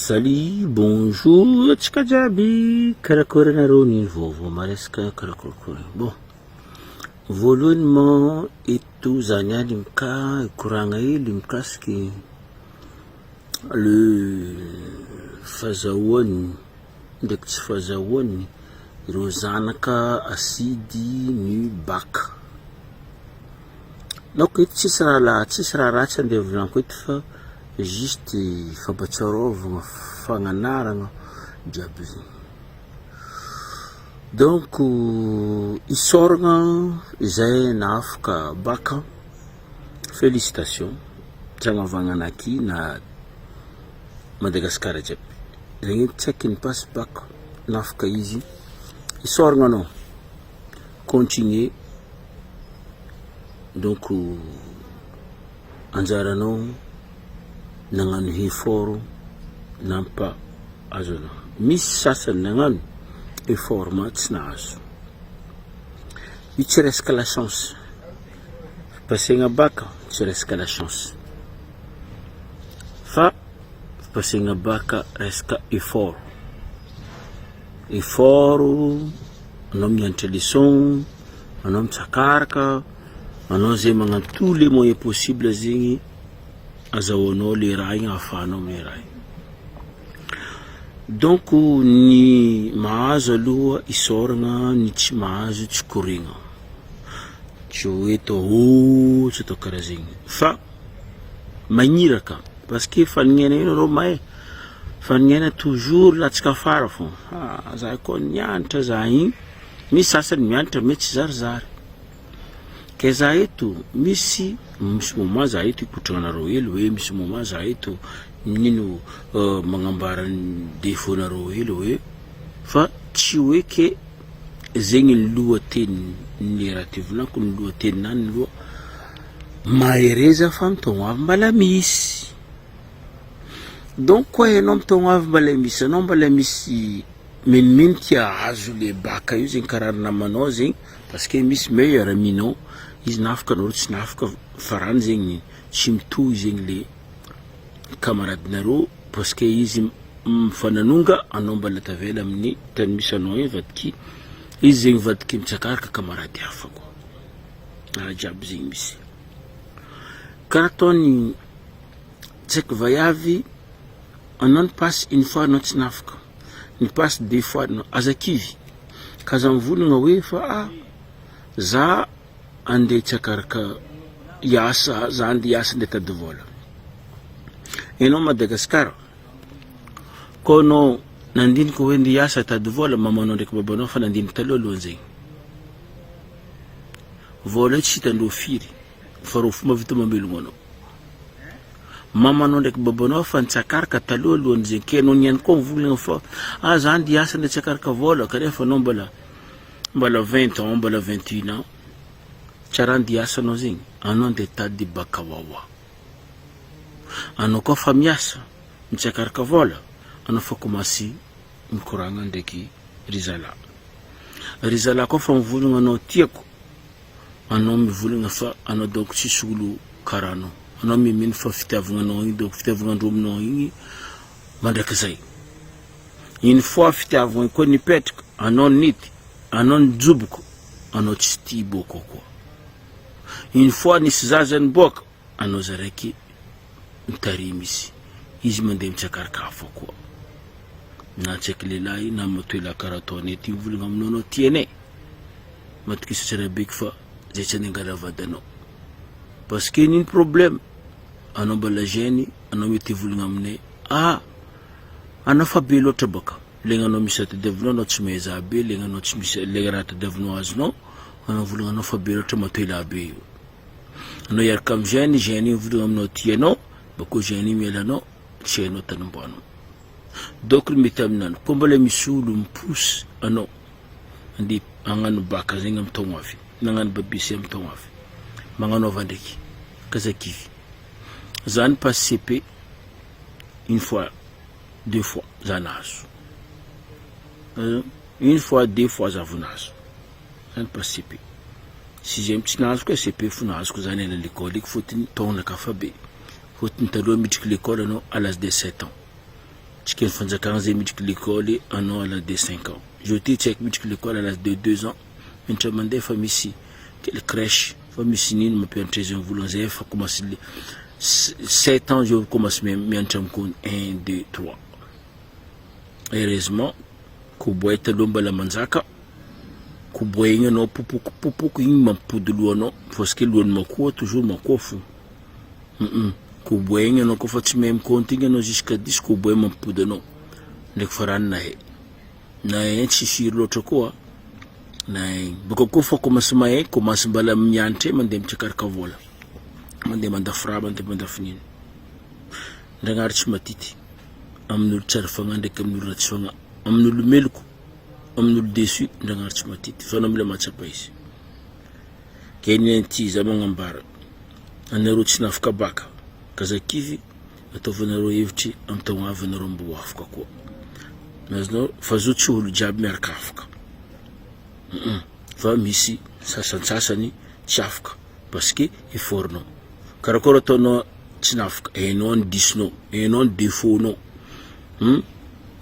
Salut, bonjour, tsika jiaby, karakory nareo ny vaovao maresaka karakory. Bon, voalohany moa eto zany any mikoragna hely mikasiky le fahazahoany ndraiky tsy fahazahoany ireo zanaka asidy ny bac. Donc eto tsisy raha ratsy andeha volaniko eto fa juste fampatsarovana fagnanarana jiaby zegny. Donc isoragna izay nafaka bac, félicitations, tsagnavagna anaki na Madagascar jiaby. Zegny tsaiky ny passe bac nafaka izy isoragna anao, continuer. Donc anjaranao nagnano effort nampa azonao. Misy sasany nagnano effort ma tsy nahazo. Io tsy resaka la chance. Pasegna bac tsy resaka la chance. Fa pasegna bac resaka effort. Effort, anao mianatra leçon, anao mitsakaraka, anao zay magnano tous les moyens possibles zegny azahoanao le raha igny ahafahanao amin'ny raha igny. Donc ny mahazo aloha isoragna, ny tsy mahazo tsy korigna. Tsy hoe tô tsy atao karaha zegny. Fa magniraka parce que fanignena io nareo mahay. Fanignena toujours latsaka afara fô. Za koa nianatra za igny, misy sasany mianatra mety tsy zarizary. Ke za eto misy moment za eto ikotragnanareo hely hoe misy moment za eto nino magnambara défaut nareo hely hoe fa tsy hoe ke zegny ny lohateny ny raha ty volaniko ny lohateninany ny loha mahereza fa mitogno avy mbala misy. Donc koa enao mitogno avy mbala misy, anao mbala misy menimeny tia azo le bac io zegny karaha namanao zegny parce que misy meilleur aminao izy nafaka nareo tsy nafaka farany zegny tsy mitohy zegny le camaradinareo parce que izy mifananonga anao mbala tavela amin'ny tany misy anao io vadiky izy zegny vadiky mitsakaraka camarade hafa koa. Raha jiaby zegny misy. Karaha ataony tsaiky vaiavy anao ny passe une fois anao tsy nafaka, ny passe deux fois anao azakivy kaza mivolagna hoe fa za andeha tsakaraka iasa, za andeha iasa andeha tady vola. Enao Madagascar koa anao nandiniky hoe andeha iasa tady vola, mamanao ndraiky babanao fa nandiniky taloha aloha zegny. Vola io tsy hitandreo firy fa rô fomba vita mamelogno anao. Mamanao ndraiky babanao fa nitsakaraka taloha aloha zegny. Ke anao niany koa mivolagna fa za andeha iasa andeha tsakaraka vola kanefa anao mbala 20 ans, mbala 21 ans. Tsara andeha iasa anao zegny, anao andeha tady bakawawa. Anao koa fa miasa mitsakaraka vola, anao fa komasy mikoragna ndraiky rizala. Rizala koa fa mivolagna anao tiako, anao mivolagna fa anao donc tsisy olo karaha anao. Anao mimeny fa fitiavagnanao igny, donc fitiavagnandreo aminao igny mandraiky zay. Une fois fitiavagna koa nipetraka, anao nity, anao nijoboko, anao tsy tia boko koa. Une fois nisy zaza niboaka, anao zaraiky mitarimy izy mandeha mitsakaraka hafa koa. Na tsaiky lehilahy na matoela karaha ataony ety mivolagna aminao anao tianay, matokisa tsara beky fa zay tsy anengana vadanao. Parce que nino problème, anao mbala jeune, anao mety hivolagna aminay anao fa be loatra baka, legnanao misy tadiavinao anao tsy meza be, legnanao tsy misy le raha tadiavinao azonao, anao volagna anao fa be loatra matoela be io. Anao hiaraka amin'ny jeune volagna aminao tianao, bako jeune mielanao tsy hainao tany ombanao. Donc mety aminany koa mbala misy olo mipousse anao andeha hagnano bac zegny amin'ny taogno avy, nagnano babc amin'ny taogno avy, magnanaova ndraiky kazakivy. Za ny passe CP une fois, deux fois za nahazo. Une fois, deux fois za vo nahazo. Za ny passe CP. Sixième tsy nahazo koa CP fo nahazoko zany ela l'école iky fotony taogno nakafa be. Fotony taloha midriky l'école anao à l'âge de 7 ans. Tsika ny fanjakana zay midriky l'école anao à l'âge de 5 ans. Jeudi tsy haiko midriky l'école à l'âge de 2 ans. Mentra mandeha fa misy quelle crèche fa misy nino mampianatra izy volana zay fa commence 7 ans je commence mianatra amiko 1 2 3. Heureusement koboay taloha mbala manjaka koboay igny anao popoko igny mampody lohanao parce que lohan'ny makoa toujours makoa fo. Koboay igny anao kofa tsy même compte igny anao jusqu'à 10 koboay mampody anao ndraiky farany nahay tsy firy loatra koa nahay boko kofa commence mahay commence mbala mianatra mandeha mitsakaraka vola mandeha mandafra mandeha mandafininy ndragnary tsy matity amin'olo tsara fagna ndraiky amin'olo ratsy fagna amin'olo meloko amin'olo déçu ndragnary tsy matity fa anao mila matsapa izy keny ty za magnambara anareo tsy nafaka baka kazakivy ataovanareo hevitry amin'ny taogno avy anareo mbo afaka koa nazonao fa zo tsy olo jiaby miaraka afaka fa misy sasantsasany tsy afaka parce que effortnao karakory ataonao tsy nafaka hainao ny disinao hainao ny défautnao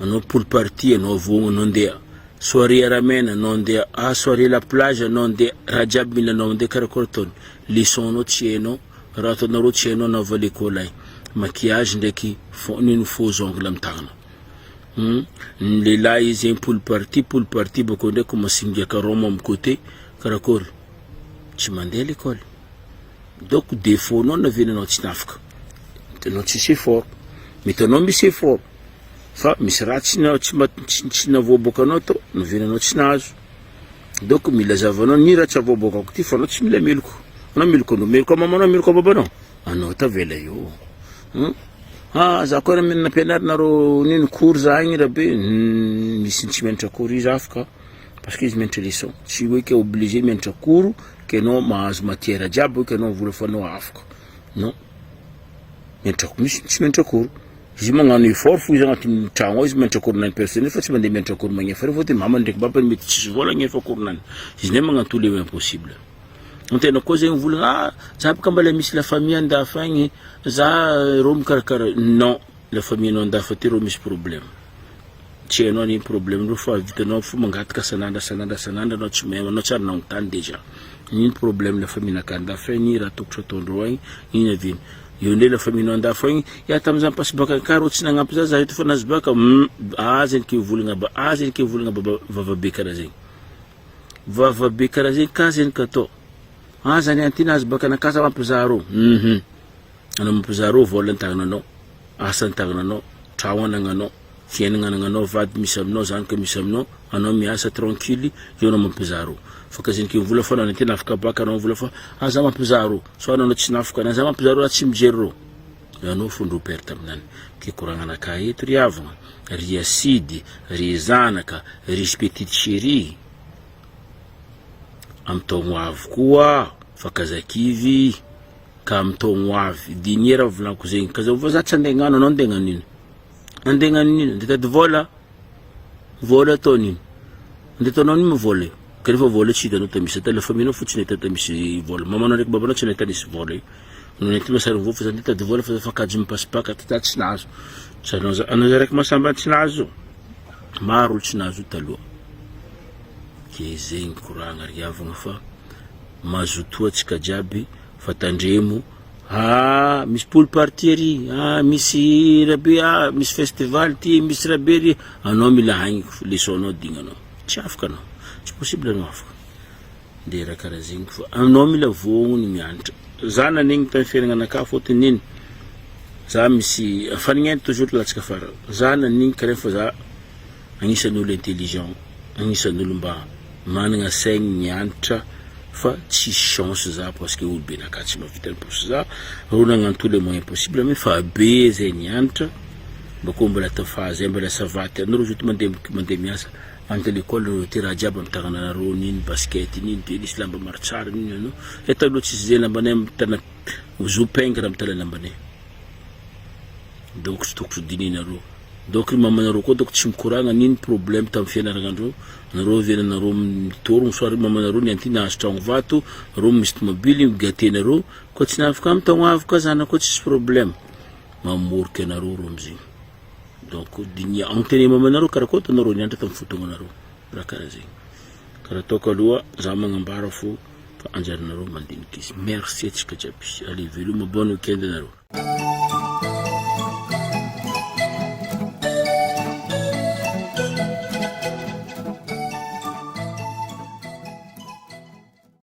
anao pour partie anao avogno anao ndeha soirée aramena anao ndeha soirée la plage anao ndeha raha jiaby mila anao ndeha karakory ataony leçonnao tsy hainao raha ataonareo tsy hainao anao va l'école ay maquillage ndraiky nino faux ongle amin'ny tagnana ny lehilahy izy pour partie bako ndraiky masingiaka roma amin'ny côté karakory tsy mandeha l'école donc défaut nao navenanao tsy nafaka anao tsisy effort mety anao misy effort fa misy raha tsy navoaboaka anao to navenanao tsy nahazo donc mila zavanao ny raha tsy avoabokako ty fa anao tsy mila meloko anao meloko mamanao meloko babanao anao tavela io za koa nampianarinareo nino cours za igny rabe misy tsy mianatra cours izy afaka parce que izy mianatra leçon tsy hoe ke obligé mianatra cours ke anao mahazo matière jiaby hoe ke anao vola fa anao afaka non mianatra misy tsy mianatra cours izy magnano effort fo izy agnatin'ny tragno izy mianatra cours nany personnel fa tsy mandeha mianatra cours magnefa refa te mama ndraiky baba mety tsisy vola agnefa cours nany izy ne magnano tous les impossible antena koa zegny volagna za baka mbala misy la famille andafa igny za ro mikarakara non la famille anao andafa ty ro misy problème tsy hainao ny problème ro fa vitanao fo mangataka sanandra anao tsy mahay anao tsara nagnotany déjà iny problème la famille nakandafa igny raha tokotro ataondreo agny iny aviny io ndray la famille anao andafa igny ya tam'izany pasy baka karo tsy nagnampy za eto fa nazy baka zany ke volagna baba vavabe karaha zegny ka zegny ka atao zany antinazy baka nakasa mampizaro anao mampizaro vola antagnananao asa antagnananao tragno anagnanao fiainagna anagnanao vady misy aminao zanaka misy aminao anao miasa tranquille io anao mampizaro fa ka zegny ke vola fa anao tena afaka baka anao vola fa za mampizaro so anao tsy nafaka na za mampizaro raha tsy mijery ro anao fondro perte aminany ke koragna anaka eto ry havagna ry asidy ry zanaka ry petite chérie am taogno avy koa fa kazakivy ka am taogno avy diniera volanko zegny kaza za tsy andegnano anao andegnanino nde tady vola atao nino nde taonao nino vola io ka refa vola tsy hitanao tamisy ata la famille fotsiny nahita misy vola mamanao ndraiky babanao tsy nahita nisy vola io nety masary vo fa za nde tady vola fa fa kajo mipasipaka ty tsy nahazo anao za raiky masamba tsy nahazo maro olo tsy nahazo taloha ke zegny koragna ry havagna fa mazotoa tsika jiaby fa tandremo misy pool party ry misy rabe misy festival ty misy rabe ry anao mila haigny leçonnao dignanao tsy afaka anao tsy possible anao afaka de raha karaha zegny fa anao mila vognony mianatra za nanegny tamy fiainagna anaka fôtony niny za misy fanignento toujours latsaka fara za nanigny kare fa za agnisan'olo intelligent agnisan'olo mba managna saigny mianatra fa tsy chance za parce que olo be naka tsy mavita posy za ro nagnano tous les moyens possible mais fa be zay nianatra bako mbola tafazay mbola savaty anaro zoto mandeha miasa ante l'école ty raha jiaby amy tagnananareo niny basket niny de nisy lamba maro tsara niny anao taloha tsisy zay lambanay tana zoupingre amy tala lambanay donc tsy tokotro dininareo donc mamanareo koa donc tsy mikoragna niny problème tamy fianaragandreo nareo venanareo mitorogno soary mamanareo nianty nahazo tragno vato nareo misy tomobily migatenareo koa tsy nafaka amy taogno avy koa zana koa tsisy problème mamoriky anareo ro amizegny donc dinia ang tene mamanaro karako to naro nyanta tam futungo naro rakarazi karatoka lua zama ngambara fu fa anjar naro mandin kis merci etchka japi ali velu mo bon weekend naro